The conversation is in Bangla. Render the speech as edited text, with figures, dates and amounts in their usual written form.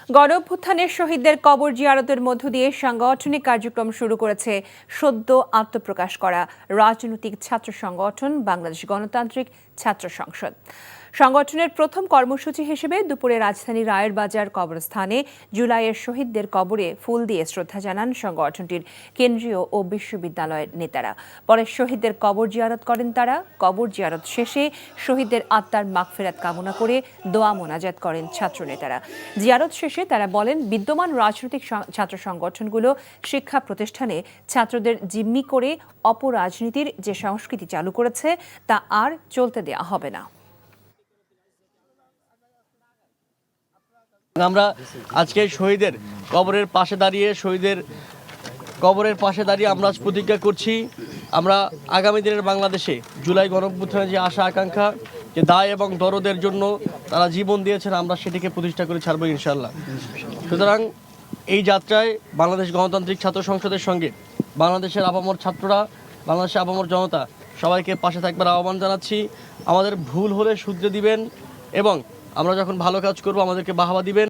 গণঅভ্যুত্থানের শহীদদের কবর জিয়ারতের মধ্য দিয়ে সাংগঠনিক কার্যক্রম শুরু করেছে সদ্য আত্মপ্রকাশ করা রাজনৈতিক ছাত্র সংগঠন বাংলাদেশ গণতান্ত্রিক ছাত্র সংসদ। সংগঠনের প্রথম কর্মসূচি হিসেবে দুপুরে রাজধানীর রায়ের বাজার কবরস্থানে জুলাইয়ের শহীদদের কবরে ফুল দিয়ে শ্রদ্ধা জানান সংগঠনটির কেন্দ্রীয় ও বিশ্ববিদ্যালয়ের নেতারা। পরে শহীদদের কবর জিয়ারত করেন তারা। কবর জিয়ারত শেষে শহীদদের আত্মার মাগফিরাত কামনা করে দোয়া মোনাজাত করেন ছাত্র নেতারা। জিয়ারত শেষে তারা বলেন, বিদ্যমান রাজনৈতিক ছাত্র সংগঠনগুলো শিক্ষা প্রতিষ্ঠানে ছাত্রদের জিম্মি করে অপরাজনীতির যে সংস্কৃতি চালু করেছে তা আর চলতে দেওয়া হবে না। আমরা আজকে শহীদের কবরের পাশে দাঁড়িয়ে আমরা আজ প্রতিজ্ঞা করছি, আমরা আগামী দিনের বাংলাদেশে জুলাই গণঅভ্যুত্থানের যে আশা আকাঙ্ক্ষা, যে দায় এবং দরদের জন্য তারা জীবন দিয়েছেন, আমরা সেটিকে প্রতিষ্ঠা করে ছাড়বো ইনশাআল্লাহ। সুতরাং এই যাত্রায় বাংলাদেশ গণতান্ত্রিক ছাত্র সংসদের সঙ্গে বাংলাদেশের আপামর ছাত্ররা, বাংলাদেশের আপামর জনতা সবাইকে পাশে থাকবার আহ্বান জানাচ্ছি। আমাদের ভুল হলে শুধরে দিবেন এবং আমরা যখন ভালো কাজ করব আমাদেরকে বাহবা দিবেন।